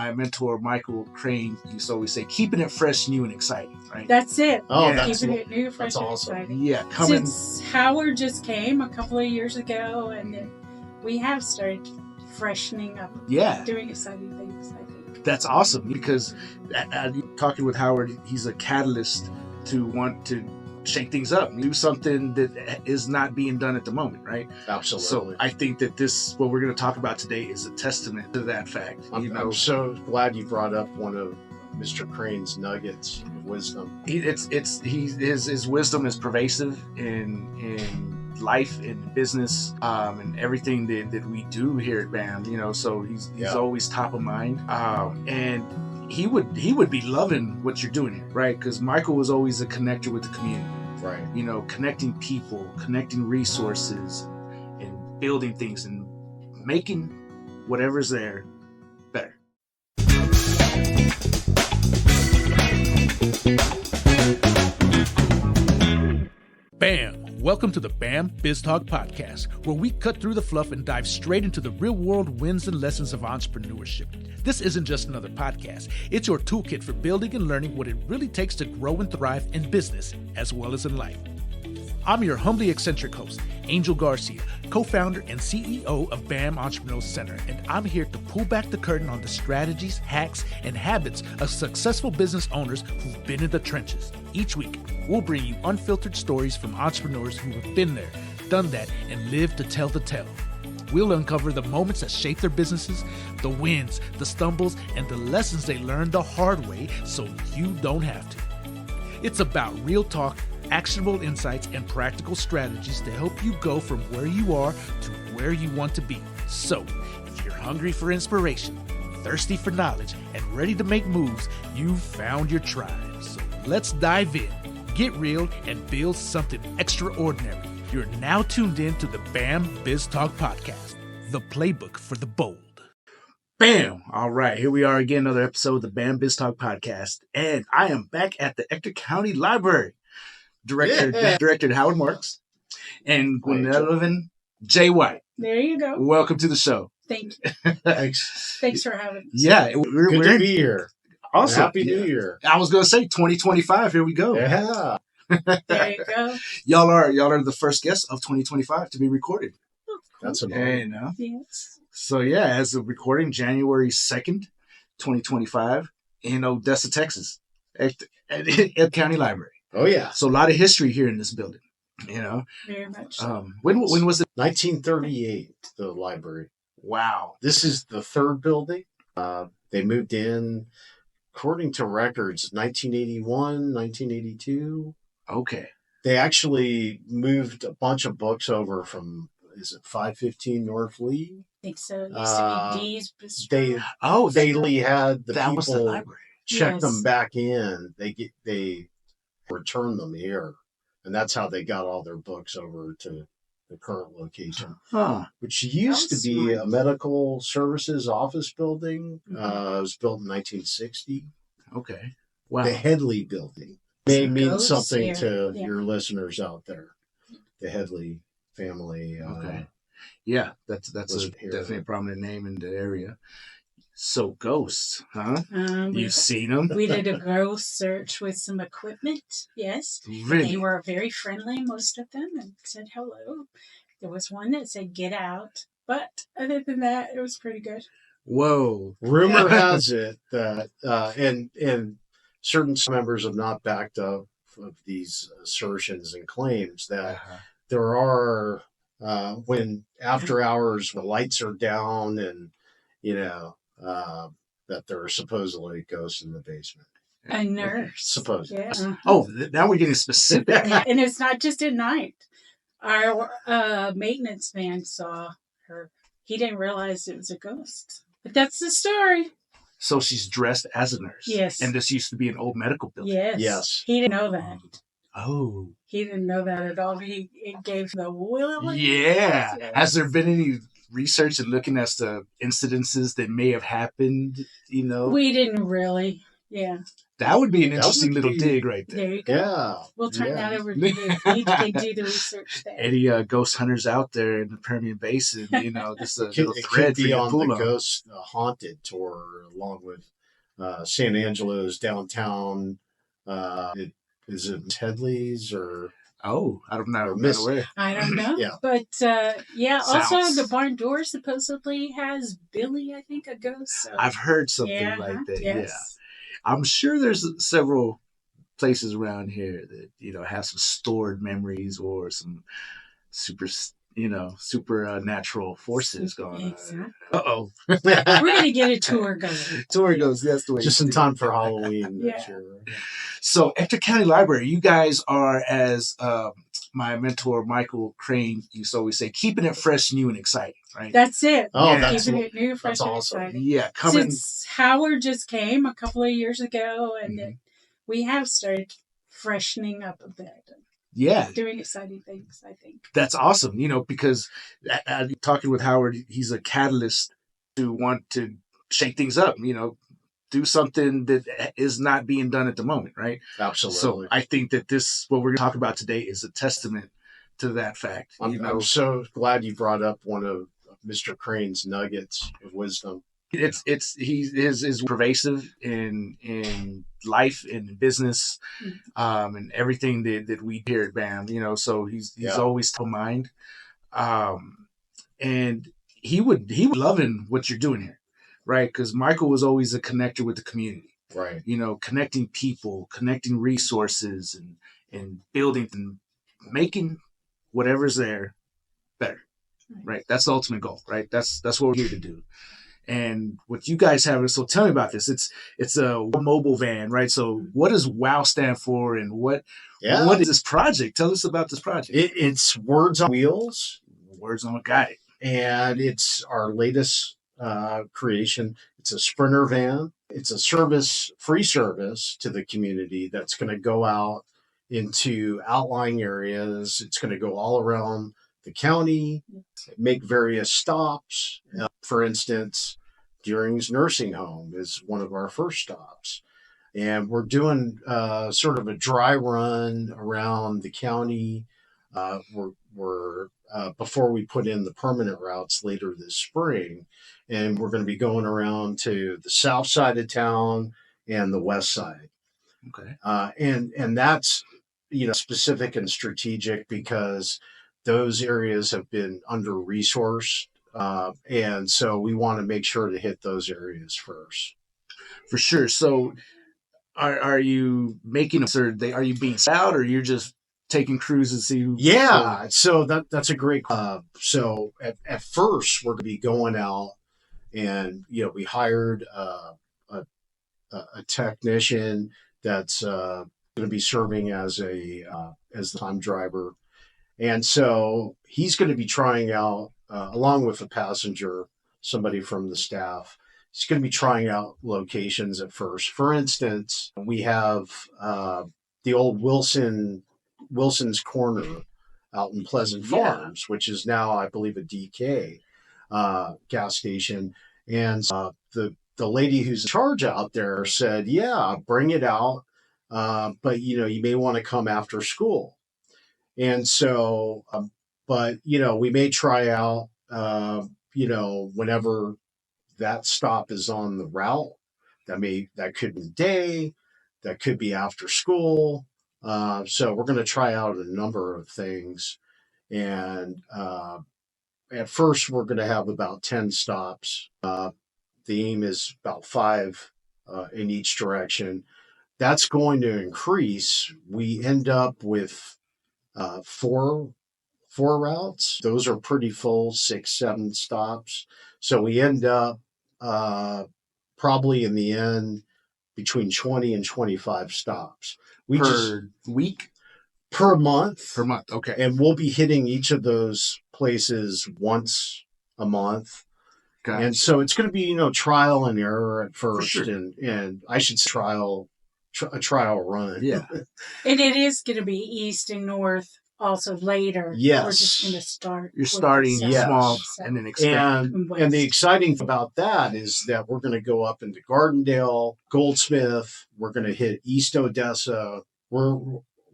my mentor, Michael Crane, used to always say, keeping it fresh, new, and exciting, right? That's it. Oh, Yeah. Keeping it new, fresh, and awesome. exciting. Yeah, coming. Since Howard just came a couple of years ago, and then we have started freshening up, Yeah. doing exciting things, I think. That's awesome because talking with Howard, he's a catalyst to want to shake things up, do something that is not being done at the moment, right? Absolutely. So I think that what we're going to talk about today is a testament to that fact. I'm so glad you brought up one of Mr. Crane's nuggets of wisdom. His wisdom is pervasive in life, in business, and everything that we do here at BAM. So he's always top of mind, and he would be loving what you're doing here, right? Because Michael was always a connector with the community. Right. Connecting people, connecting resources, and building things and making whatever's there better. Bam! Welcome to the BAMBIZTALK Podcast, where we cut through the fluff and dive straight into the real-world wins and lessons of entrepreneurship. This isn't just another podcast. It's your toolkit for building and learning what it really takes to grow and thrive in business as well as in life. I'm your humbly eccentric host, Angel Garcia, co-founder and CEO of BAM Entrepreneurial Center, and I'm here to pull back the curtain on the strategies, hacks, and habits of successful business owners who've been in the trenches. Each week, we'll bring you unfiltered stories from entrepreneurs who have been there, done that, and lived to tell the tale. We'll uncover the moments that shape their businesses, the wins, the stumbles, and the lessons they learned the hard way so you don't have to. It's about real talk, actionable insights, and practical strategies to help you go from where you are to where you want to be. So, if you're hungry for inspiration, thirsty for knowledge, and ready to make moves, you've found your tribe. So let's dive in, get real, and build something extraordinary. You're now tuned in to the BAMBIZTALK Podcast, the playbook for the bold. Bam! All right, here we are again, another episode of the BAMBIZTALK Podcast, and I am back at the Ector County Library. Director Howard Marks and Gwendolyn J. White. There you go. Welcome to the show. Thank you. Thanks for having us. Yeah, we're good to be here. Awesome. Happy New Year. I was going to say 2025. Here we go. Yeah. There you go. Y'all are the first guests of 2025 to be recorded. That's amazing. Yes. So as of recording, January 2nd, 2025 in Odessa, Texas, at Ector County Library. Oh, yeah. So a lot of history here in this building, Very much so. When was it? 1938, the library. Wow. This is the third building. They moved in, according to records, 1981, 1982. Okay. They actually moved a bunch of books over from, is it 515 North Lee? I think so. It used to be Dee's Bistro. They had the that people was the library. check them back in. They return them here, and that's how they got all their books over to the current location, which used to be a medical services office building. It was built in 1960. Okay. Wow. The Headley building may mean something here. to your listeners out there. The Headley family. Okay. Yeah, that's definitely a prominent name in the area. So ghosts, huh? You've seen them? We did a ghost search with some equipment, yes. Really? They were very friendly, most of them, and said hello. There was one that said, get out. But other than that, it was pretty good. Whoa. Rumor has it that, and certain members have not backed up of these assertions and claims that there are, when after hours, the lights are down and, that there are supposedly ghosts in the basement. A nurse. Supposedly. Yeah. Oh, now we're getting specific. And it's not just at night. Our maintenance man saw her. He didn't realize it was a ghost. But that's the story. So she's dressed as a nurse. Yes. And this used to be an old medical building. Yes. He didn't know that. Oh. He didn't know that at all. It gave the will. Yeah. Has there been any research and looking at the incidences that may have happened, We didn't really. Yeah. That would be an That interesting would little be- dig right there. There you go. Yeah. We'll turn Yeah. that over to you. You can do the research there. Any ghost hunters out there in the Permian Basin, just a little It thread could for be you to on pull the on. Ghost Haunted tour, along with San Angelo's downtown. Is it Headley's or Oh, I don't know. Or I'm Miss- not aware. I don't know. Yeah. But also Sounds- the barn door supposedly has Billy, I think, a ghost. So. I've heard something Yeah, like that. yes. Yeah, I'm sure there's several places around here that have some stored memories or some supernatural forces going on. Exactly. Uh-oh. We're going to get a tour going. Tour goes, that's the way. just in time for Halloween next Yeah. year? So, Ector County Library, you guys are, as my mentor, Michael Crane, used to always say, keeping it fresh, new, and exciting, right? That's it. Oh, Yeah. that's Keeping it new, fresh, and awesome. exciting. Yeah, coming. Since Howard just came a couple of years ago, and Mhm. we have started freshening up a bit. Yeah, Doing exciting things, I think. that's awesome, because talking with Howard, he's a catalyst to want to shake things up, do something that is not being done at the moment, right? Absolutely. So I think that what we're going to talk about today is a testament to that fact. I'm so glad you brought up one of Mr. Crane's nuggets of wisdom. He's pervasive in life, in business, and everything that we hear at BAM. So he's always top of mind, and he would loving what you're doing here, right? Because Michael was always a connector with the community, Right. Connecting people, connecting resources, and building and making whatever's there better, right? That's the ultimate goal, right? That's what we're here to do. And what you guys have, so tell me about this. It's a mobile van, right? So what does WOW stand for, and what is this project? Tell us about this project. It's Words on Wheels, Words on a Guide. and it's our latest creation. It's a Sprinter van. It's a free service to the community that's going to go out into outlying areas. It's going to go all around the county, make various stops. For instance, Deering's Nursing Home is one of our first stops. And we're doing sort of a dry run around the county. We're before we put in the permanent routes later this spring. And we're going to be going around to the south side of town and the west side. Okay. And that's, specific and strategic because those areas have been under-resourced. And so we want to make sure to hit those areas first. For sure. So are you making are you being out, or you're just taking cruises to see who? Yeah. So that's a great, so at first we're going to be going out and, we hired a technician that's going to be serving as the time driver. And so he's going to be trying out, along with a passenger, somebody from the staff, he's going to be trying out locations at first. For instance, we have the old Wilson's Corner out in Pleasant Farms, which is now, I believe, a DK gas station. And the lady who's in charge out there said, yeah, bring it out. But, you may want to come after school. And so, but, we may try out, whenever that stop is on the route. That could be day, that could be after school. So we're going to try out a number of things. And at first, we're going to have about 10 stops. The aim is about 5 in each direction. That's going to increase. We end up with 4 routes. Those are pretty full, 6, 7 stops. So we end up probably in the end between 20 and 25 stops. Per week? Per month. Per month, okay. And we'll be hitting each of those places once a month. Gotcha. And so it's going to be, trial and error at first. For sure. And I should say a trial run. Yeah. And it is going to be east and north also later. Yes. We're just going to start. You're with starting the small so- and then expand. And the exciting thing about that is that we're going to go up into Gardendale, Goldsmith. We're going to hit East Odessa. We're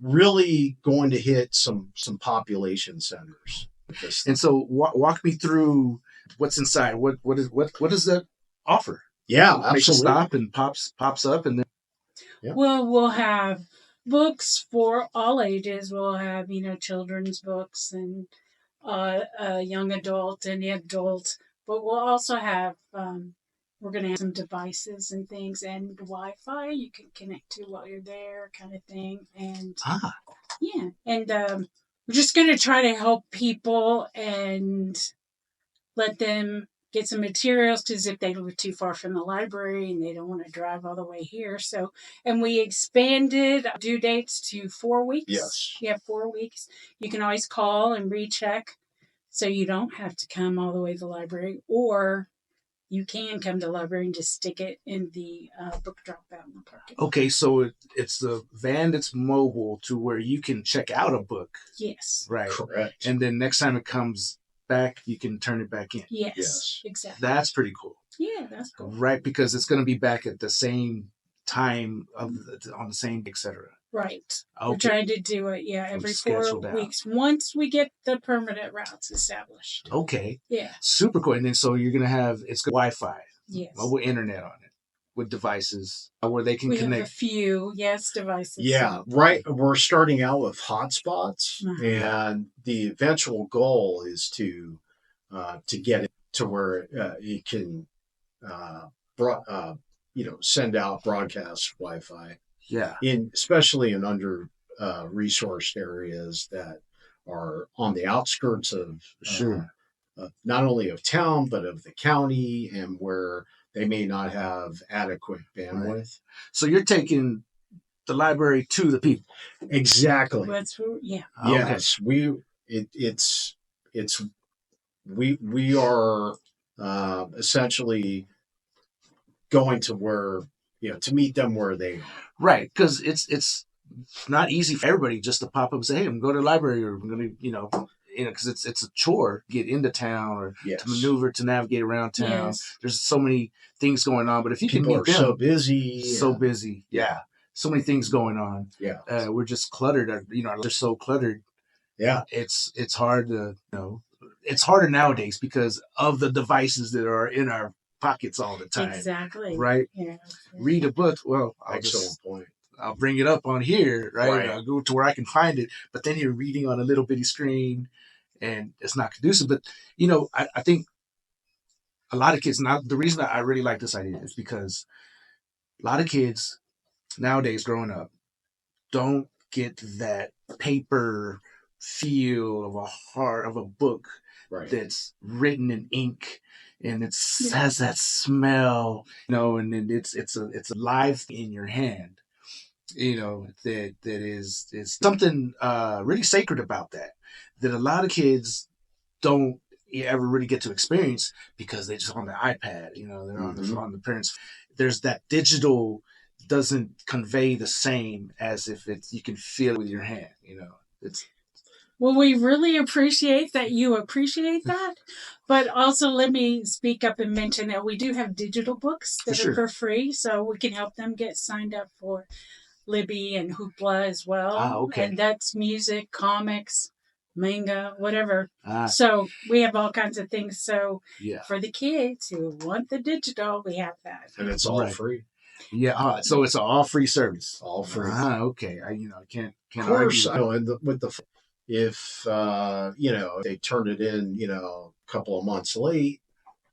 really going to hit some population centers with this. And so walk me through what's inside. What does that offer? Yeah, Make a absolutely. stop and pops up, and then Well, we'll have books for all ages. We'll have, children's books and young adult and adult. But we'll also have, we're going to have some devices and things and Wi-Fi you can connect to while you're there kind of thing. And yeah, and we're just going to try to help people and let them get some materials, because if they live too far from the library and they don't want to drive all the way here. So, and we expanded due dates to 4 weeks. Yes. You have 4 weeks. You can always call and recheck, so you don't have to come all the way to the library, or you can come to the library and just stick it in the book drop out in the parking lot. okay, so it's the van that's mobile to where you can check out a book, Yes. right? Correct. And then next time it comes back, you can turn it back in. Yes. Exactly. That's pretty cool. Yeah, that's cool. Right, because it's going to be back at the same time on the same, etc. Right. We're Okay. trying to do it, every 4 scheduled out. weeks once we get the permanent routes established. Okay. Yeah. Super cool. And then so you're going to have Wi-Fi, Yes. mobile internet on it with devices where they can We have a connect. few, devices. Yeah, right. We're starting out with hotspots, Mhm. and the eventual goal is to get it to where it can, send out broadcast Wi-Fi Yeah. especially in under resourced areas that are on the outskirts of Sure. not only of town but of the county, and where they may not have adequate bandwidth. So you're taking the library to the people. Exactly. That's yeah. Yes, we are essentially going to where, to meet them where they are. Right, because it's not easy for everybody just to pop up and say, "Hey, I'm going to the library," or "I'm going to," because it's a chore to get into town or Yes. to maneuver to navigate around town. Yes. There's so many things going on, but if you People can are meet them, so busy. yeah, so many things going on. Yeah. We're just cluttered. They're so cluttered. Yeah. It's hard to it's harder nowadays because of the devices that are in our pockets all the time. Exactly. Right. Yeah. Read a book. Well, Excellent point. I'll bring it up on here, right? Right. I'll go to where I can find it. But then you're reading on a little bitty screen, and it's not conducive. But I think a lot of kids now. The reason that I really like this idea is because a lot of kids nowadays growing up don't get that paper feel of a book Right. that's written in ink, and it has that smell, and then it's a live in your hand, that is something really sacred about that a lot of kids don't ever really get to experience because they're just on the iPad, they're on the parents. There's that digital doesn't convey the same as if you can feel it with your hand, Well, we really appreciate that you appreciate that. But also, let me speak up and mention that we do have digital books that are for free, so we can help them get signed up for Libby and Hoopla as well. Okay. And that's music, comics, manga, whatever. Ah. So we have all kinds of things. So Yeah. for the kids who want the digital, we have that. And it's all Right. free. Yeah. So it's an all free service. All free. Okay. I can't Of course, argue. if they turn it in, a couple of months late,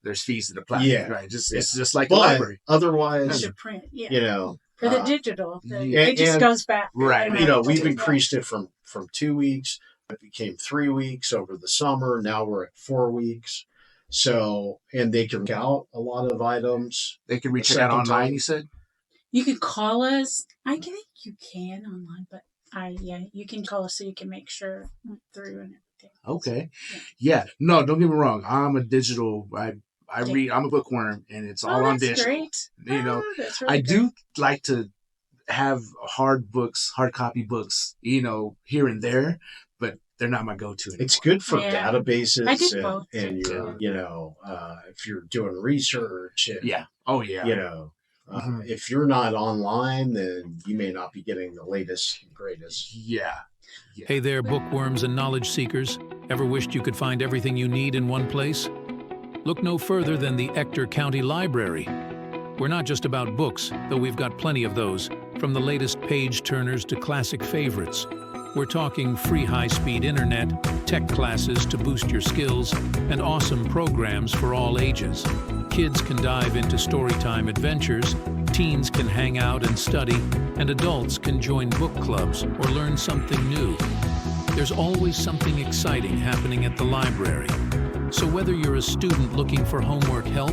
There's fees that apply. Yeah. Right. It's just like the but library. otherwise, To print, for For the digital, yeah. it just And- goes back. Right. we've increased it from 2 weeks. It became 3 weeks over the summer. Now we're at 4 weeks. So, and they can out a lot of items. They can reach it Second out online, time. you said? You can call us. I think you can online, but you can call us so you can make sure it went through and everything. Okay. Yeah. No, don't get me wrong. I'm a digital. I read. I'm a bookworm, and it's all on That's digital. great. You know, That's really I good. do like to have hard copy books, here and there, but they're not my go-to anymore. It's good for Yeah. databases I did both. and your, if you're doing research. And, Yeah. Oh, yeah. If you're not online, then you may not be getting the latest and greatest. Yeah. Hey there, bookworms and knowledge seekers. Ever wished you could find everything you need in one place? Look no further than the Ector County Library. We're not just about books, though we've got plenty of those, from the latest page-turners to classic favorites. We're talking free high-speed internet, tech classes to boost your skills, and awesome programs for all ages. Kids can dive into storytime adventures, teens can hang out and study, and adults can join book clubs or learn something new. There's always something exciting happening at the library. So whether you're a student looking for homework help,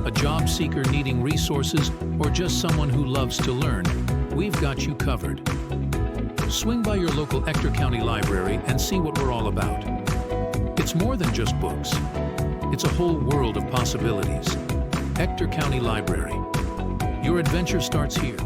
a job seeker needing resources, or just someone who loves to learn, we've got you covered. Swing by your local Ector County Library and see what we're all about. It's more than just books. It's a whole world of possibilities. Ector County Library. Your adventure starts here.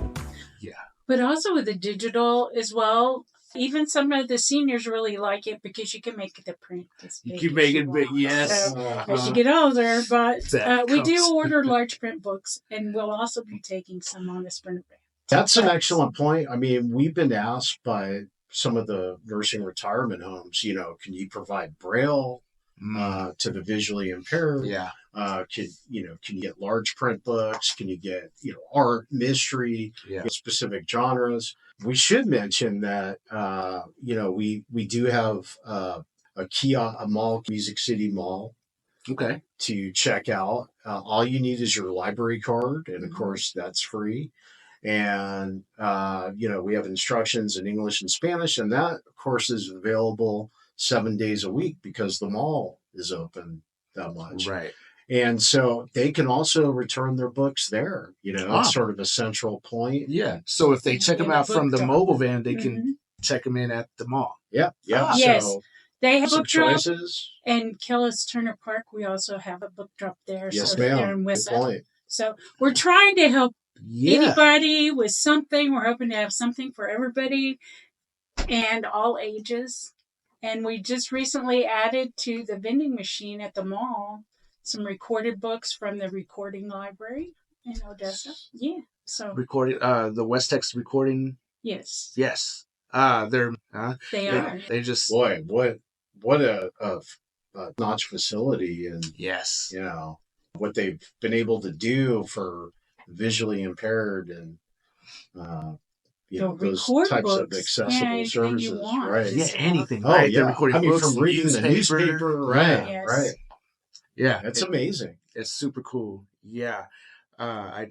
Yeah. But also with the digital as well, even some of the seniors really like it because you can make the print as big. You can make it big, want. yes. So, as you get older, but we do comes. order large print books, and we'll also be taking some on the Sprinter Band. That's an excellent point. I mean, we've been asked by some of the nursing retirement homes, can you provide Braille to the visually impaired? Yeah. Can you get large print books? Can you get, art, mystery, specific genres? We should mention that, we do have a mall, Music City Mall. Okay. To check out. All you need is your library card. And of course, that's free. And, we have instructions in English and Spanish. And that, of course, is available 7 days a week because the mall is open that much. Right. And so they can also return their books there. It's sort of a central point. Yeah. So if they check them out from the mobile van, they can check them in at the mall. Yeah. Yeah. Yes. So they have some book drop. choices. And Kellis Turner Park, we also have a book drop there. Yes, so they're ma'am. in Good Wissett. point. So we're trying to help Yeah. anybody with something. We're hoping to have something for everybody and all ages. And we just recently added to the vending machine at the mall some recorded books from the recording library in Odessa. Yeah. So Recording, the West Texas recording. yes. Yes. They are. They just. Boy, what a notch facility, and Yes. what they've been able to do for visually impaired and They'll those record types of books. accessible Anything you services, want. right? Yeah, anything. Oh, Right? yeah. They're recording I mean, books, from reading the newspaper, right? Yes. Right. Yeah, It's amazing. It's super cool. Yeah. I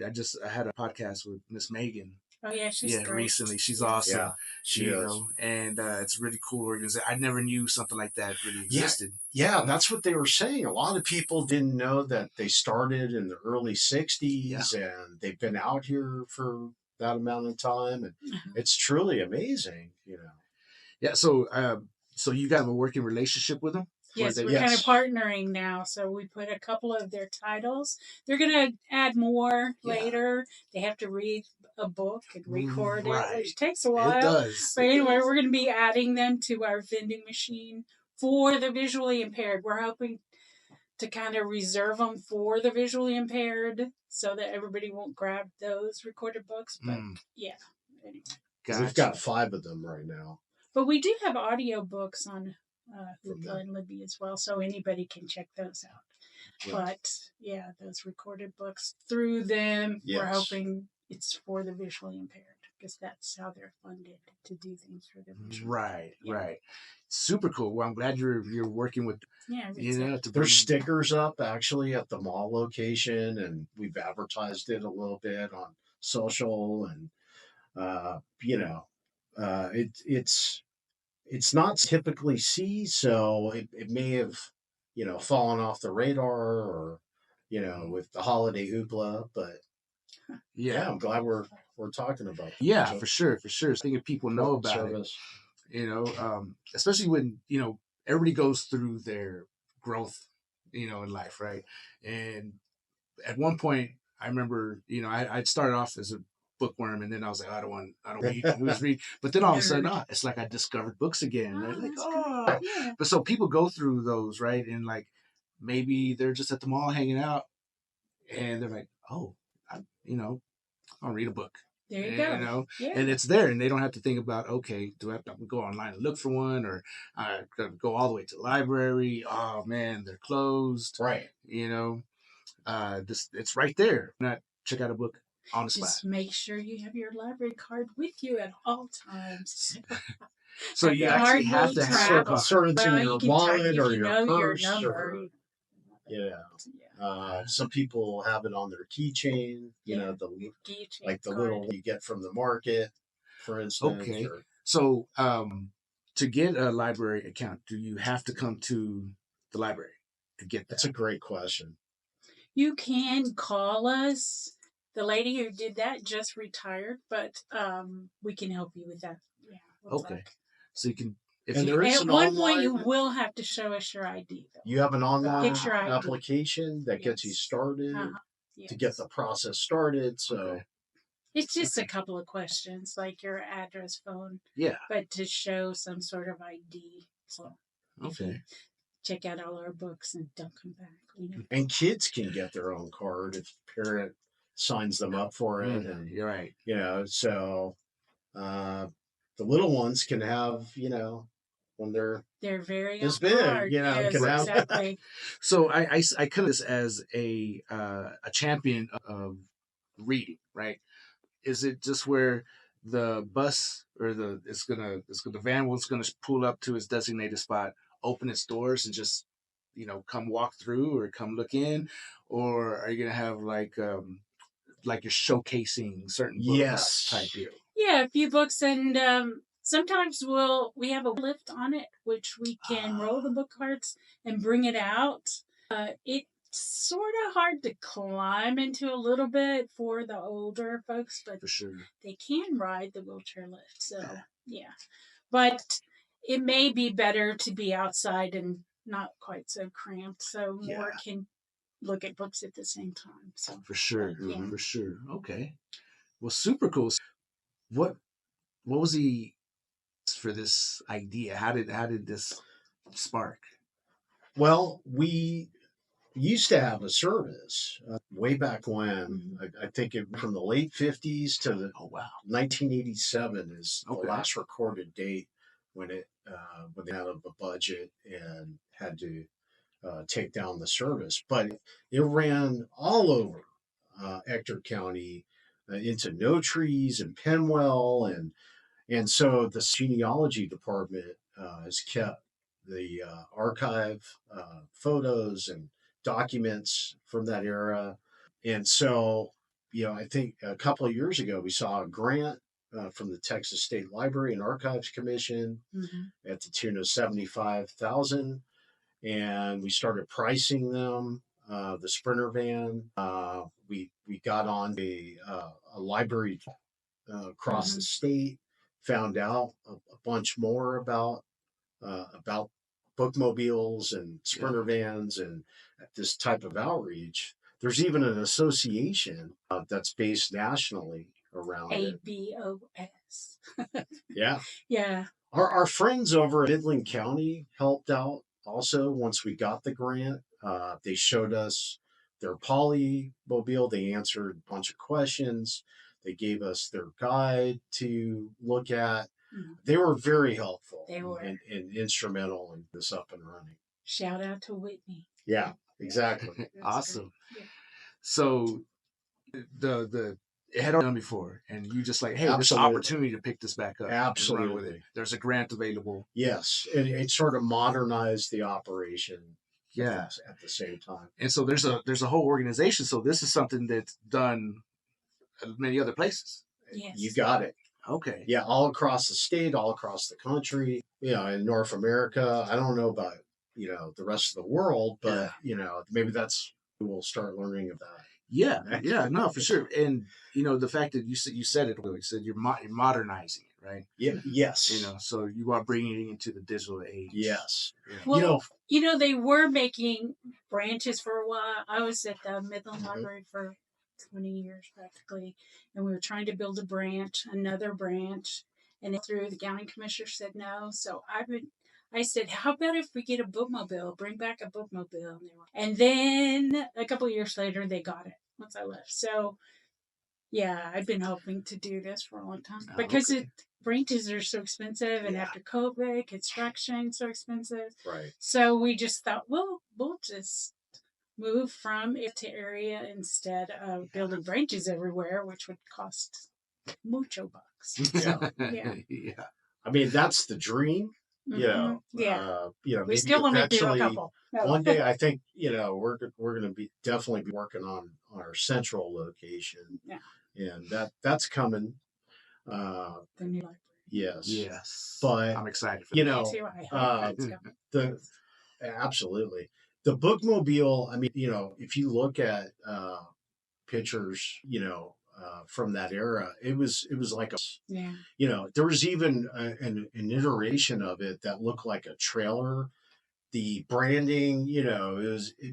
had a podcast with Miss Megan. Oh yeah, she's great. Recently. She's awesome. Yeah, she is. And it's really cool organization. I never knew something like that really existed. Yeah, that's what they were saying. A lot of people didn't know that they started in the early 60s and they've been out here for that amount of time. And it's truly amazing, Yeah. So you got a working relationship with them? Yes, we're kind of partnering now. So we put a couple of their titles. They're going to add more later. They have to read a book and record it, which takes a while. It does. But anyway, we're going to be adding them to our vending machine for the visually impaired. We're hoping to kind of reserve them for the visually impaired so that everybody won't grab those recorded books. But yeah, anyway. Gotcha. We've got 5 of them right now. But we do have audio books on Hoopla and Libby as well, so anybody can check those out. Right. But yeah, those recorded books through them, we're Yes. hoping it's for the visually impaired because that's how they're funded to do things for the visually Right, Yeah. right. Super cool. Well, I'm glad you're working with Yeah, to There's bring- stickers up actually at the mall location, and we've advertised it a little bit on social, and it's not typically see, so it may have fallen off the radar, or with the holiday hoopla, but yeah, I'm glad we're talking about that. Yeah, So, for sure. Thinking people know about service. it. Especially when everybody goes through their growth, in life, right? And at one point, I remember, I'd started off as a bookworm, and then I was like, I don't read. Who's read? But then all of a sudden, it's like I discovered books again. Right? Like, Yeah. But so people go through those, right? And like maybe they're just at the mall hanging out, and they're like, oh, I'll read a book. There you go. Yeah. And it's there, and they don't have to think about, okay, do I have to go online and look for one, or I go all the way to the library? Oh man, they're closed. Right. It's right there. Not check out a book on the spot. Just make sure you have your library card with you at all times. So you actually have to have a sort of in your wallet or your purse. Number. Some people have it on their keychain. The keychain like the card. little you get from the market, for instance. Okay. So to get a library account, do you have to come to the library to get that? That's a great question. You can call us. The lady who did that just retired, but we can help you with that. Yeah. Okay. So you can. At one point, you will have to show us your ID. Though. You have an online Picture ID. application that gets you started to get the process started. So it's just a couple of questions, like your address, phone. Yeah. But to show some sort of ID. So check out all our books and don't come back. And kids can get their own card if parent signs them up for it. And you're right. So the little ones can have, when they're very this big, yes, exactly. So I kind of this as a champion of reading, right? Is it just where the bus or the van was gonna pull up to its designated spot, open its doors, and just come walk through or come look in, or are you gonna have like you're showcasing certain books type deal? Yeah, a few books, and sometimes we have a lift on it, which we can roll the book carts and bring it out. It's sort of hard to climb into a little bit for the older folks, but for sure they can ride the wheelchair lift. So yeah, but it may be better to be outside and not quite so cramped, so more can look at books at the same time. So for sure, for sure. Okay, well, super cool. What was the for this idea? How did this spark? Well, we used to have a service way back when. I think from the late 50s to the 1987 is the last recorded date when they had a budget and had to take down the service. But it ran all over Ector County, into No Trees and Penwell, and so the genealogy department has kept the archive photos and documents from that era. And so, I think a couple of years ago we saw a grant from the Texas State Library and Archives Commission at the tune of $75,000, and we started pricing them. The Sprinter van. We got on a library across the state, found out a bunch more about bookmobiles and Sprinter vans and this type of outreach. There's even an association that's based nationally around ABOS. Yeah. Yeah. Our friends over at Midland County helped out also once we got the grant. They showed us their polymobile. They answered a bunch of questions. They gave us their guide to look at. They were very helpful. They were. And instrumental in this up and running. Shout out to Whitney. Yeah, exactly. Awesome. Yeah. So the it had done before, and you just like, hey, there's an opportunity to pick this back up. Absolutely. And run with it. There's a grant available. Yes, it sort of modernized the operation. Yeah. At the same time. And so there's a whole organization. So this is something that's done at many other places. Yes. You got it. Okay. Yeah, all across the state, all across the country, in North America. I don't know about, the rest of the world, but, maybe we'll start learning about it. Yeah, no, for sure. And, the fact that you said it, you said you're modernizing it, right? Yeah. Yes. So you are bringing it into the digital age. Yes. Yeah. Well, they were making branches for a while. I was at the Midland Library for 20 years practically. And we were trying to build another branch. And through the county commissioner said no. So I said, how about if we get a bookmobile, bring back a bookmobile? And then a couple of years later, they got it once I left. So, yeah, I've been hoping to do this for a long time because branches are so expensive. And after COVID, construction so expensive. Right. So we just thought, well, we'll just move from it to area instead of building branches everywhere, which would cost mucho bucks. Yeah. Yeah. I mean, that's the dream. You know, we maybe still want to do a eventually, couple. No. one day, I think, we're going to be definitely working on our central location. Yeah. And that's coming. The new library. Yes. But I'm excited for Me too, I hope it's coming. Absolutely. The bookmobile, I mean, if you look at pictures, from that era, it was like there was even an iteration of it that looked like a trailer. The branding,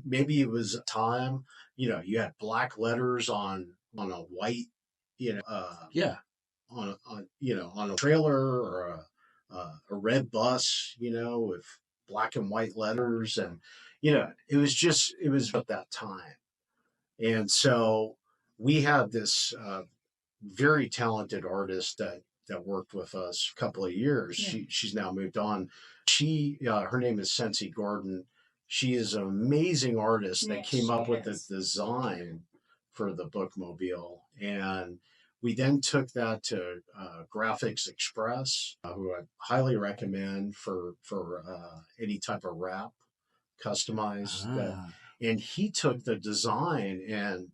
maybe it was a time, you had black letters on a white, on a trailer or a red bus, with black and white letters, and it was at that time. And so we had this very talented artist that worked with us a couple of years. Yeah. She's now moved on. Her name is Sensi Gordon. She is an amazing artist that came up with the design for the bookmobile. And we then took that to Graphics Express, who I highly recommend for any type of wrap, customized. And he took the design and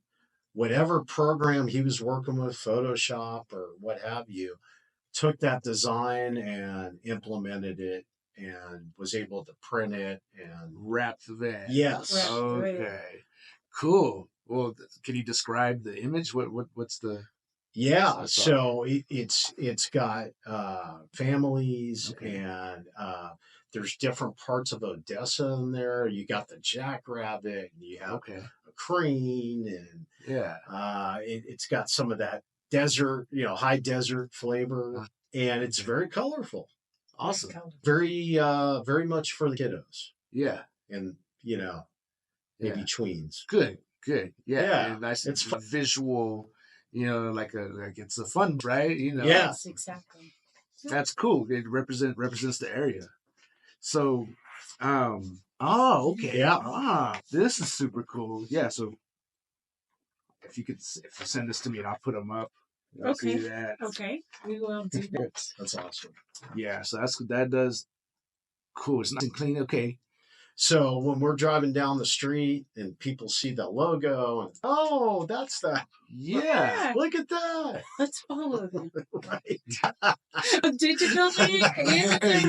whatever program he was working with, Photoshop or what have you, took that design and implemented it and was able to print it and wrap that. Yes. Okay. Cool. Well, can you describe the image? What's the? Yeah. So it's got families and there's different parts of Odessa in there. You got the jackrabbit and you have a crane and it's got some of that desert, high desert flavor, and it's very colorful. Awesome. Very, very much for the kiddos. Yeah. And, maybe tweens. Good. Yeah. And nice. It's visual, like it's a fun, right? Yes, exactly. That's cool. It represents the area. So, okay. Yeah. This is super cool. Yeah. So if you send this to me and I'll put them up. I'll see that. Okay. We will do that. That's awesome. Yeah. So that does cool. It's nice and clean. Okay. So when we're driving down the street and people see the logo and that's that. Yeah. Look at that. Let's follow them. Right. Digital thing. There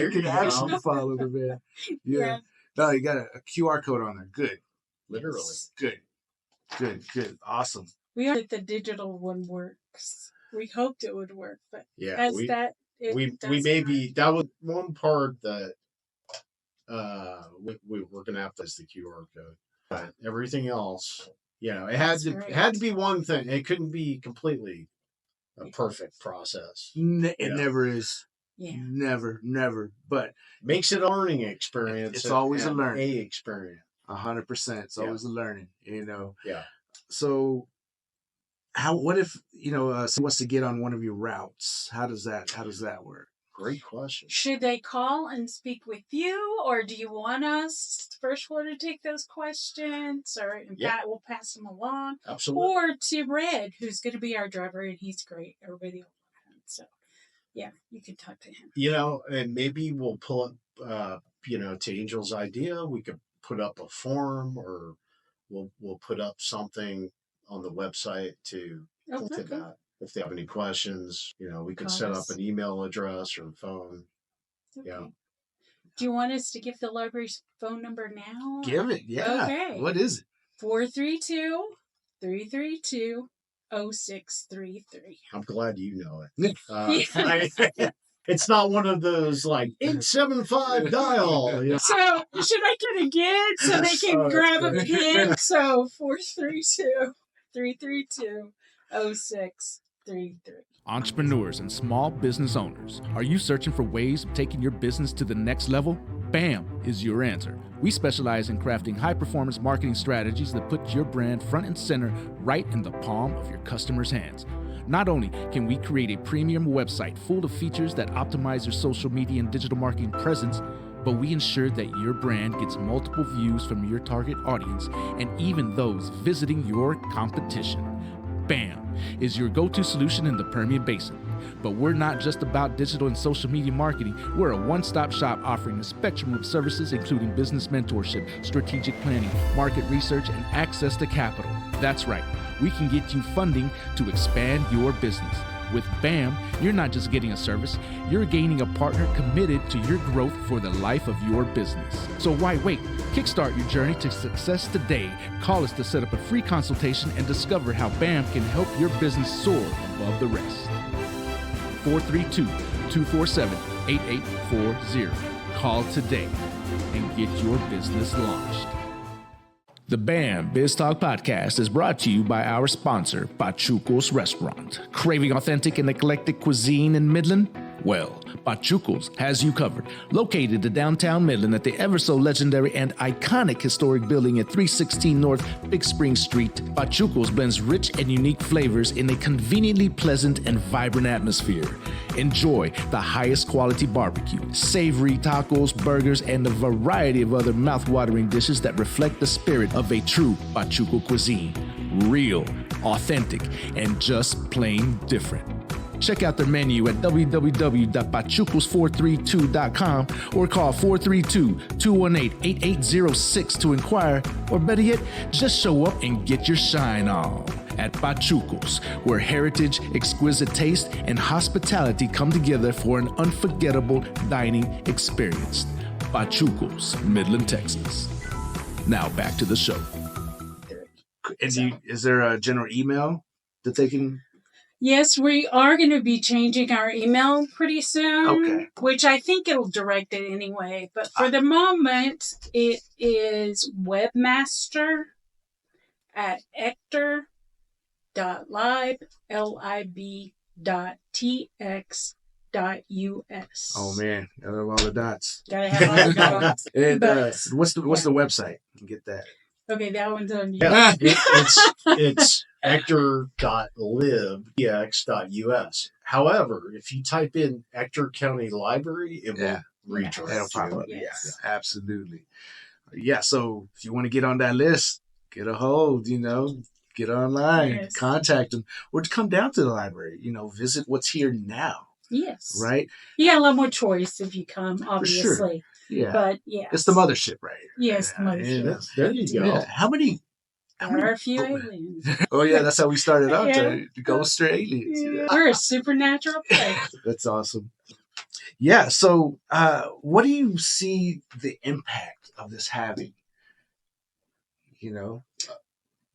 you can actually follow the man. Yeah. No, you got a QR code on there. Good. Literally. Good. Awesome. We are the digital one works. We hoped it would work, but we may be, that was one part that we're gonna have to use the QR code. But everything else, it had to be one thing. It couldn't be completely a perfect process. It never is. Yeah. Never. But makes it a learning experience. It's always a learning experience. 100%. It's always a learning. Yeah. So, what if someone wants to get on one of your routes? How does that work? Great question. Should they call and speak with you, or do you want us first to take those questions, or we'll pass them along? Absolutely. Or to Red, who's going to be our driver, and he's great. Everybody will love him. So, you can talk to him. And maybe we'll pull up, to Angel's idea, we could put up a form, or we'll put up something on the website to that. If they have any questions, we could set up an email address or phone. Okay. Yeah. Do you want us to give the library's phone number now? Give it. Yeah. Okay. What is it? 432-332-0633. I'm glad you know it. It's not one of those like 875 dial. You know? So should I do it again so they can grab a pen? So 432-332-0633. Entrepreneurs and small business owners, are you searching for ways of taking your business to the next level? BAM is your answer. We specialize in crafting high-performance marketing strategies that put your brand front and center right in the palm of your customers' hands. Not only can we create a premium website full of features that optimize your social media and digital marketing presence, but we ensure that your brand gets multiple views from your target audience and even those visiting your competition. BAM is your go-to solution in the Permian Basin. But we're not just about digital and social media marketing. We're a one-stop shop offering a spectrum of services, including business mentorship, strategic planning, market research, and access to capital. That's right. We can get you funding to expand your business. With BAM, you're not just getting a service, you're gaining a partner committed to your growth for the life of your business. So why wait? Kickstart your journey to success today. Call us to set up a free consultation and discover how BAM can help your business soar above the rest. 432-247-8840. Call today and get your business launched. The BAM BizTalk Podcast is brought to you by our sponsor, Pachuco's Restaurant. Craving authentic and eclectic cuisine in Midland? Well, Pachuco's has you covered. Located in downtown Midland at the ever-so-legendary and iconic historic building at 316 North Big Spring Street, Pachuco's blends rich and unique flavors in a conveniently pleasant and vibrant atmosphere. Enjoy the highest quality barbecue, savory tacos, burgers, and a variety of other mouth-watering dishes that reflect the spirit of a true Pachuco cuisine. Real, authentic, and just plain different. Check out their menu at www.pachucos432.com or call 432-218-8806 to inquire, or better yet, just show up and get your shine on. At Pachucos, where heritage, exquisite taste, and hospitality come together for an unforgettable dining experience. Pachucos, Midland, Texas. Now back to the show. Is there a general email that they can... Yes, we are going to be changing our email pretty soon, Okay. Which I think it'll direct it anyway. But for the moment, it is webmaster@ector.lib.tx.us. Oh man, I love all the dots. Gotta have all the dots. And, But- what's the website? Get that. Okay, that one's on you. Yeah, it's ector.lib.tx.us. However, if you type in Ector County Library, it will redirect That'll pop you. up. Yes. Yeah, absolutely. Yeah, so if you want to get on that list, get a hold, get online, Yes. contact them, or to come down to the library, visit what's here now, Yes. right? You got a lot more choice if you come, obviously. sure. Yeah. But yeah. It's the mothership right here. Yes, the mothership. Yeah. There you go. Yeah. How many There are a few aliens. Oh yeah, that's how we started out. Yeah. To ghosts or aliens. Yeah. We're a supernatural place. That's awesome. Yeah. So, what do you see the impact of this having?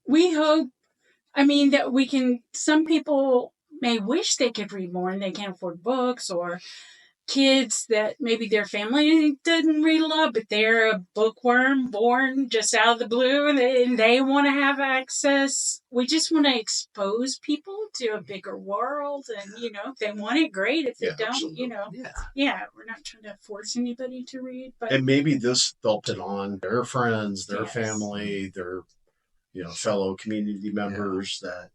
We hope, that we can, some people may wish they could read more and they can't afford books, or kids that maybe their family doesn't read a lot, but they're a bookworm born just out of the blue and they want to have access. We just want to expose people to a bigger world, and, if they want it, great. If they don't, absolutely. yeah, we're not trying to force anybody to read, but And maybe this helped it on their friends, their Yes. family, their fellow community members that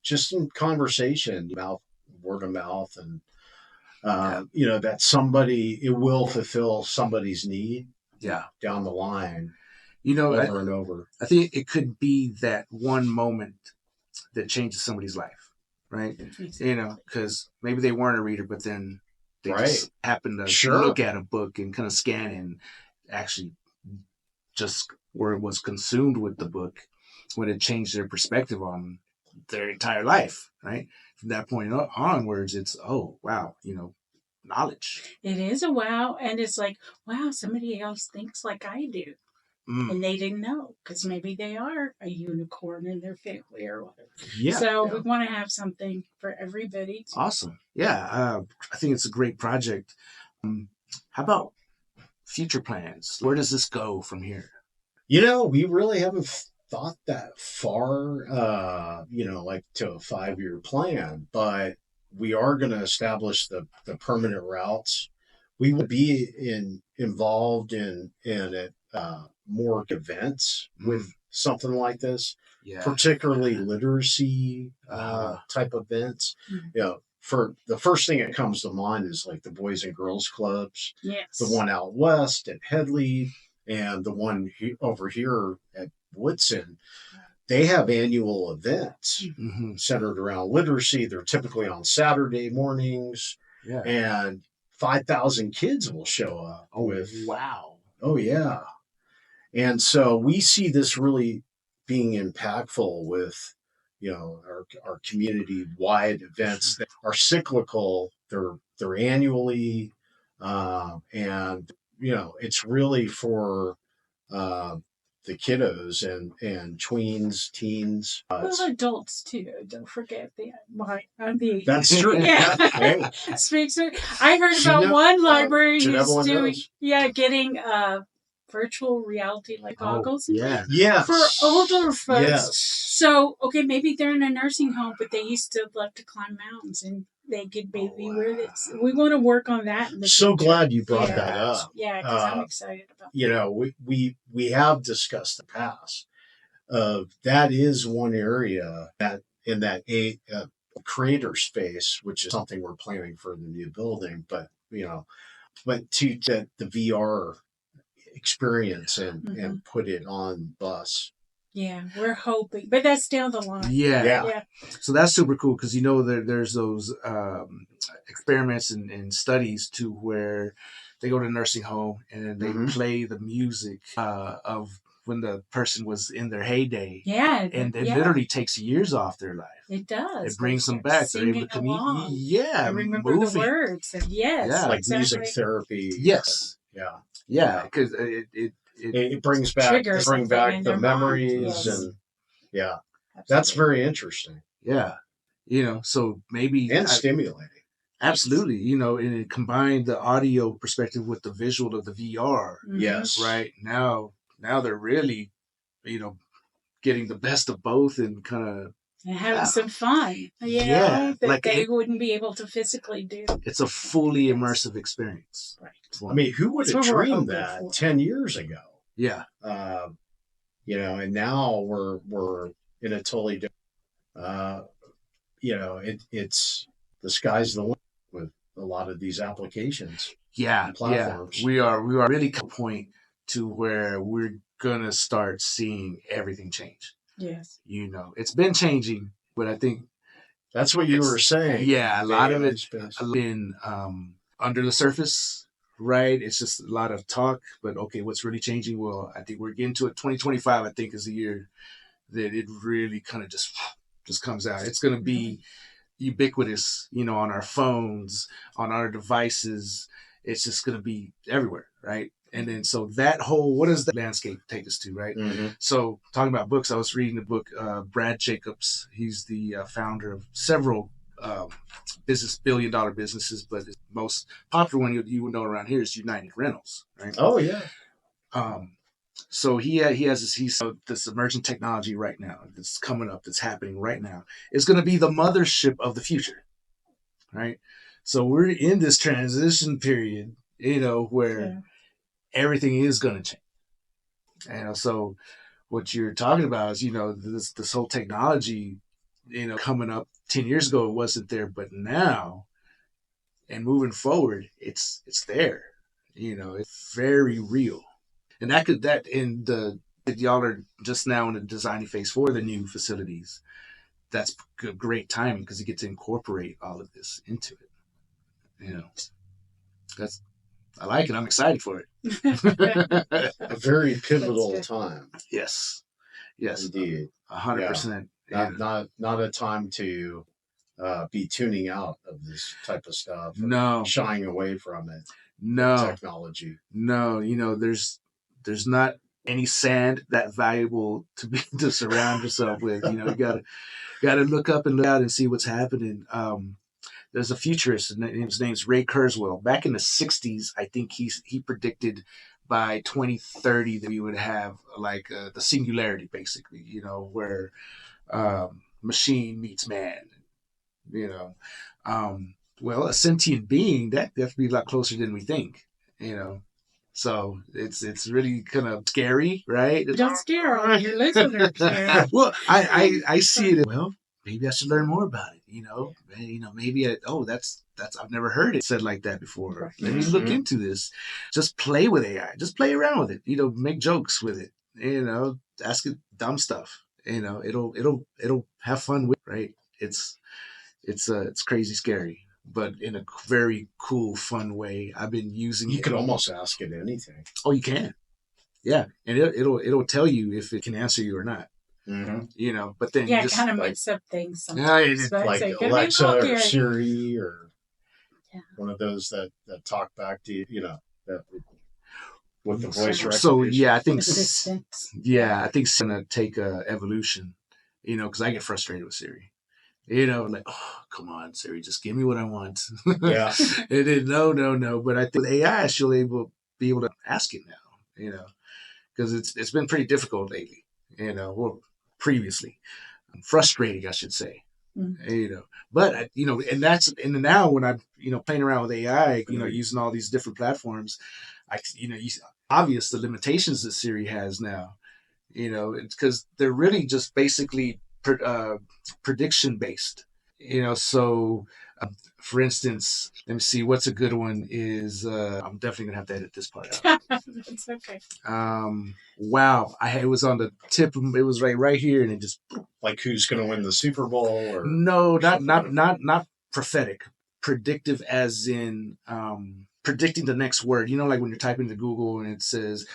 just in conversation, word of mouth, and that it will fulfill somebody's need Yeah. down the line I, over and over. I think it could be that one moment that changes somebody's life, right? Because maybe they weren't a reader, but then they just happened to Sure. look at a book and kind of scan and actually just where it was consumed with the book when it changed their perspective on their entire life, right? From that point onwards, it's, oh, wow, knowledge. it is a wow. And it's like, wow, somebody else thinks like I do. And they didn't know, because maybe they are a unicorn in their family or whatever. Yeah. So yeah. we want to have something for everybody. Awesome. Yeah. I think it's a great project. How about future plans? Where does this go from here? We really haven't thought that far, like to a 5-year plan, but we are going to establish the permanent routes. We will be involved in more events with something like this, particularly literacy type events. For the first thing that comes to mind is like the Boys and Girls Clubs, the one out west at Headley, and the one over here at Woodson. They have annual events centered around literacy. They're typically on Saturday mornings, and 5,000 kids will show up. Wow. Oh, yeah. And so we see this really being impactful with, our community-wide events that are cyclical. They're annually, and it's really for the kiddos and tweens, teens. Well, adults too. Don't forget I'm the That's true. Yeah. Speaks. I heard about one library who's doing getting virtual reality goggles. For older folks. Yes. So maybe they're in a nursing home, but they used to love to climb mountains, and they could maybe wear this. We want to work on that. So glad you brought that up. Yeah, because I'm excited about we have discussed the past. That is one area that in that creator space, which is something we're planning for the new building, but to the VR experience and put it on bus. Yeah, we're hoping, but that's down the line. Yeah. So that's super cool because there's those experiments and studies to where they go to a nursing home and they play the music of when the person was in their heyday. Yeah, and it literally takes years off their life. It does. It brings them back. They're able to communicate. Yeah, I remember the words. Like music therapy. Yes. Yeah, because it brings back the memories and that's very interesting. Yeah, so maybe and stimulating. Absolutely, and it combined the audio perspective with the visual of the VR. Yes, right now they're really, getting the best of both and kind of and having some fun. That they wouldn't be able to physically do. It's a fully immersive experience. Right. I mean, who would have dreamed that 10 years ago? Yeah. And now we're in a totally different, it's the sky's the limit with a lot of these applications. Yeah. We are really at a point to where we're going to start seeing everything change. Yes. It's been changing, but I think that's what you were saying. Yeah. A lot of it's been under the surface. Right, it's just a lot of talk, but what's really changing? Well, I think we're getting to it. 2025, I think, is the year that it really kind of just comes out. It's going to be ubiquitous, on our phones, on our devices. It's just going to be everywhere, right? And then so that whole, what does the landscape take us to, right? Mm-hmm. So talking about books, I was reading the book, Brad Jacobs. He's the founder of several billion-dollar businesses, but the most popular one you would know around here is United Rentals, right? Oh yeah. So he has this emerging technology right now that's coming up, that's happening right now. It's going to be the mothership of the future, right? So we're in this transition period, where everything is going to change. And so what you're talking about is, this whole technology, coming up 10 years ago, it wasn't there, but now and moving forward, it's there. It's very real. And y'all are just now in the designing phase for the new facilities. That's great timing because you get to incorporate all of this into it. I like it. I'm excited for it. A very pivotal time. Yes, indeed. 100%. Not a time to be tuning out of this type of stuff. No, shying away from it. No technology. No, there's not any sand that valuable to surround yourself with. You know, you gotta look up and look out and see what's happening. There's a futurist, his name's Ray Kurzweil. Back in the 60s, I think he predicted by 2030 that we would have like the singularity, basically, you know, where machine meets man, you know. Well, a sentient being, that have to be a lot closer than we think, you know. So it's really kind of scary, right? Don't scare all your listeners. Well, I see it. Well, maybe I should learn more about it. You know, maybe that's I've never heard it said like that before. Let me look into this. Just play with AI. Just play around with it. You know, make jokes with it. You know, ask it dumb stuff. You know, it'll have fun with it, right? It's crazy scary, but in a very cool, fun way. I've been using it. You can almost ask it anything. Oh, you can. Yeah, and it'll tell you if it can answer you or not. Mm-hmm. You know, but then it kind of mixes up things sometimes. Like Alexa or Siri or one of those that talk back to you. You know, that with the voice recognition. So yeah, I think Assistance. I think it's gonna take evolution. You know, because I get frustrated with Siri. You know, like, oh, come on, Siri, just give me what I want. Yeah. And then, no. But I think with AI, she'll be able to ask it now, you know, because it's been pretty difficult lately, you know, or previously. Frustrating, I should say. Mm-hmm. You know, but, you know, and now when I'm, you know, playing around with AI, you know, using all these different platforms, obvious the limitations that Siri has now, you know, it's because they're really just basically prediction based, you know. So for instance, let me see, what's a good one is I'm definitely gonna have to edit this part out. It's okay. Wow, it was on the tip, it was right here, and it just like who's gonna win the Super Bowl or no, not prophetic, predictive, as in predicting the next word. You know, like when you're typing to Google and it says,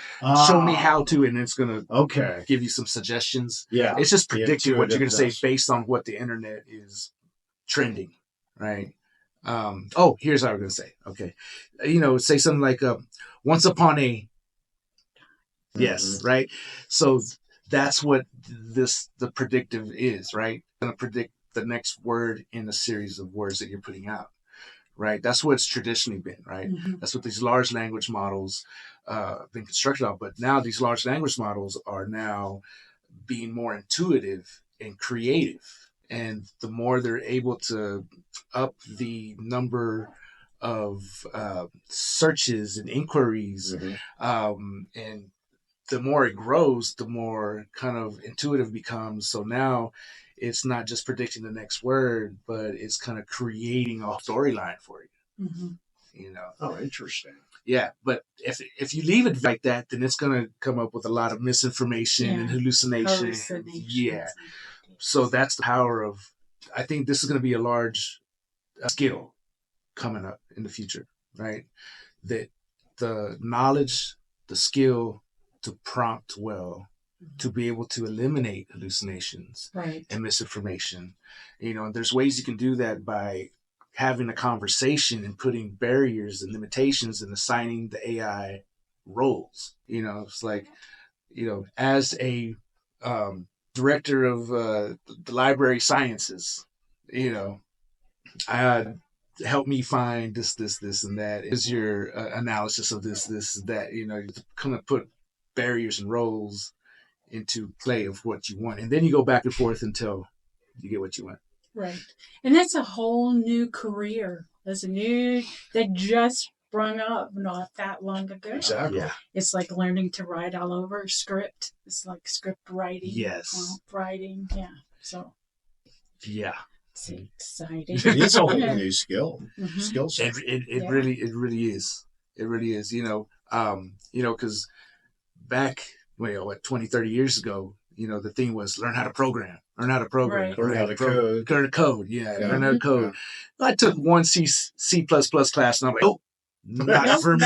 show me how to, and it's going to give you some suggestions. Yeah. It's just predicting what you're going to say based on what the internet is trending, right? Here's how we're going to say. Okay. You know, say something like, once upon a, yes, right? So that's what the predictive is, right? Going to predict the next word in a series of words that you're putting out. Right, that's what it's traditionally been. Right, that's what these large language models been constructed on. But now these large language models are now being more intuitive and creative, and the more they're able to up the number of searches and inquiries, and the more it grows, the more kind of intuitive it becomes. So now it's not just predicting the next word, but it's kind of creating a storyline for you. You know. Oh, interesting. Yeah, but if you leave it like that, then it's going to come up with a lot of misinformation and hallucination. Yeah. So that's the power of. I think this is going to be a large skill coming up in the future, right? That the knowledge, the skill to prompt well, to be able to eliminate hallucinations and misinformation. You know, there's ways you can do that by having a conversation and putting barriers and limitations and assigning the AI roles. You know, it's like, you know, as a director of the library sciences, you know, help me find this, and that. Is your analysis of this, that, you know, to kind of put barriers and roles into play of what you want, and then you go back and forth until you get what you want. Right, and that's a whole new career. That just sprung up not that long ago. Exactly. Yeah. It's like learning to write all over script. It's like script writing. Yes. Writing. Yeah. So. Yeah. It's exciting. It's a whole new skill. Skill set. It really is. It really is. You know, because back, 20, 30 years ago, you know, the thing was learn how to program. Learn how to code. Learn how to code. Learn how to code. I took one C++ class, and I'm like, oh, not for me.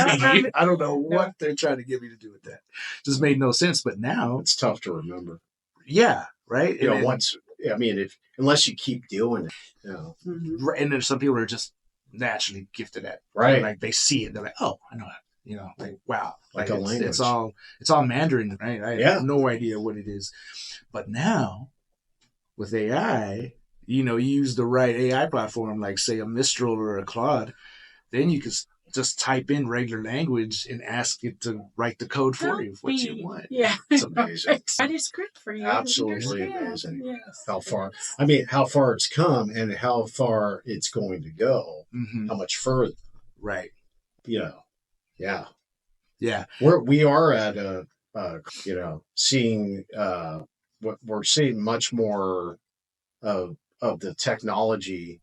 I don't know what they're trying to get me to do with that. Just made no sense. But now it's tough to remember. Yeah, right. You know, unless you keep doing it, you know. And then some people are just naturally gifted at, right? Like they see it, they're like, oh, I know You know, like wow, Like a language. It's all Mandarin, right? I have no idea what it is. But now with AI, you know, you use the right AI platform, like say a Mistral or a Claude, then you can just type in regular language and ask it to write the code for you, what you want. Yeah. It's amazing. Write a script for you. Absolutely amazing. Yes. How far it's come and how far it's going to go, how much further. Right. You know, yeah. Yeah. We are at seeing we're seeing much more of the technology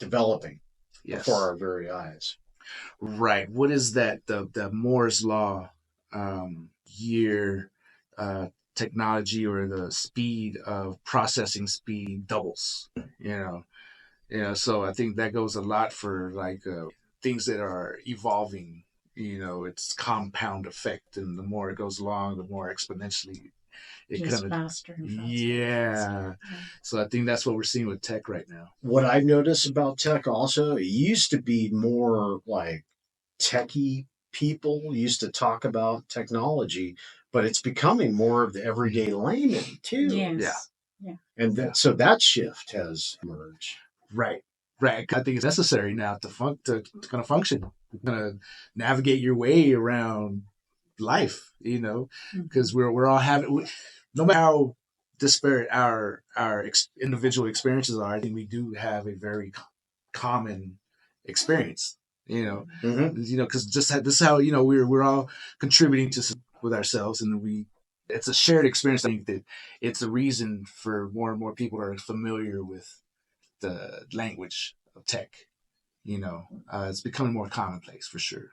developing before our very eyes. Right. What is that? The Moore's law technology, or the speed of processing speed doubles. You know. So I think that goes a lot for like things that are evolving. You know, it's compound effect, and the more it goes along, the more exponentially it just kind of faster and faster. Yeah. So I think that's what we're seeing with tech right now. What I notice about tech also, it used to be more like techie people used to talk about technology, but it's becoming more of the everyday layman too. Yes. Yeah. And so that shift has emerged. Right. I think it's necessary now to kind of function, kind of navigate your way around life, you know, because we're all having, no matter how disparate our individual experiences are, I think we do have a very common experience, you know, because this is how, you know, we're all contributing to with ourselves, and it's a shared experience. I think that it's a reason for more and more people are familiar with the language of tech. You know, it's becoming more commonplace for sure.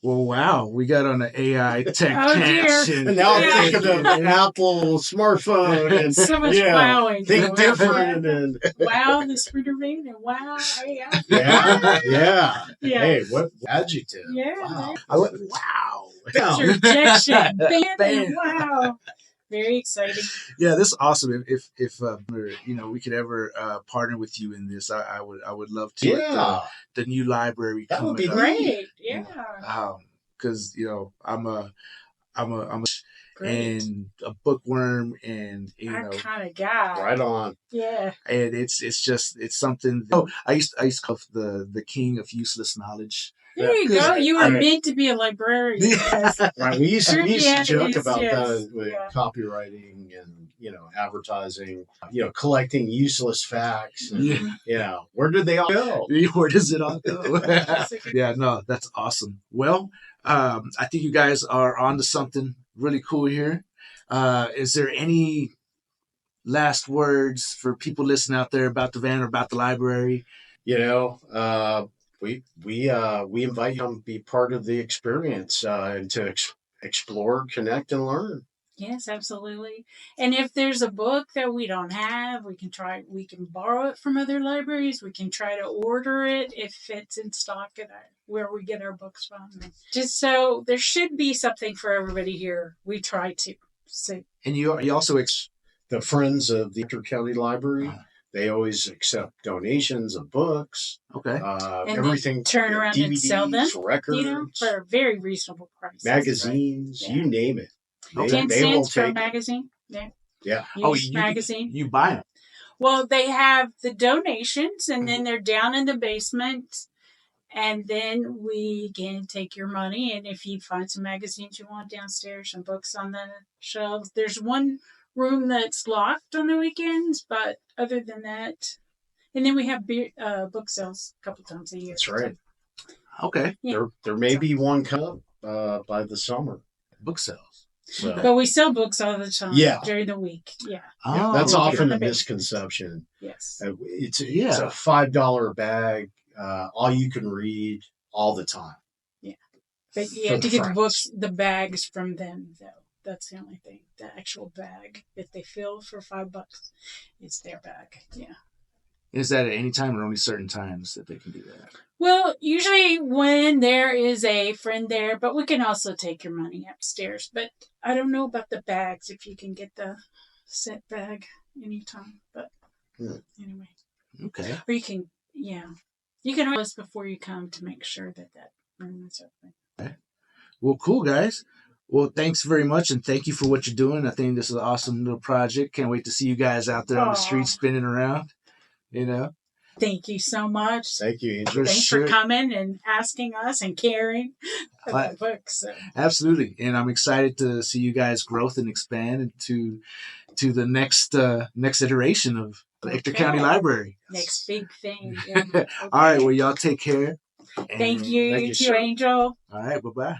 Well, wow, we got on the AI tech tangent. And now I'm thinking of an Apple smartphone and so much wowing. Think different and wow, the scooter vein, and wow, AI. Yeah. Hey, what adjective? Yeah. Wow. I went, wow. Interjection. Bam. Wow. Very exciting. Yeah, this is awesome. If you know, we could ever partner with you in this, I would love to. Yeah, the new library. That would be great. Yeah. Because you know, I'm a Great. and a bookworm, and you know, kind of guy. Right on. Yeah. And it's something. Oh, I used to call the king of useless knowledge. There you go. You were meant to be a librarian. Right. We used to joke about that with copywriting and, you know, advertising, you know, collecting useless facts. And, you know, where did they all go? Where does it all go? Yeah, no, that's awesome. Well, I think you guys are on to something really cool here. Is there any last words for people listening out there about the van or about the library? You know, we invite you to be part of the experience and to explore, connect, and learn. Yes, absolutely. And if there's a book that we don't have, we can borrow it from other libraries. We can try to order it if it's in stock at where we get our books from. Just so there should be something for everybody here. We try to. So. And you also the Friends of the Ector County Library. They always accept donations of books. Okay. And everything. Turn around DVDs, and sell them. Records. You know, for a very reasonable price. Magazines, right? You name it. 10 cents for a magazine. Yeah. Magazine. You buy them. Well, they have the donations, and then they're down in the basement. And then we can take your money. And if you find some magazines you want downstairs, some books on the shelves, there's one room that's locked on the weekends, but other than that, and then we have book sales a couple times a year. That's right. Okay. Yeah. There may be one come up by the summer. Book sales. So. But we sell books all the time during the week. Yeah. Oh, that's often a misconception. Yes. It's a $5 bag, all you can read all the time. Yeah. But you have to get the bags from them, though. That's the only thing. The actual bag that they fill for $5, it's their bag. Yeah. Is that at any time or only certain times that they can do that? Well, usually when there is a friend there, but we can also take your money upstairs. But I don't know about the bags, if you can get the set bag anytime. But anyway. Okay. Or you can, you can ask before you come to make sure that room is open. Well, cool, guys. Well, thanks very much, and thank you for what you're doing. I think this is an awesome little project. Can't wait to see you guys out there on the street spinning around, you know. Thank you so much. Thank you, Angel. Thanks for coming and asking us and caring about books. So. Absolutely. And I'm excited to see you guys growth and expand into the next iteration of the Ector County Library. Next big thing. Yeah. Okay. All right. Well, y'all take care. Thank you. You too, Angel. All right. Bye-bye.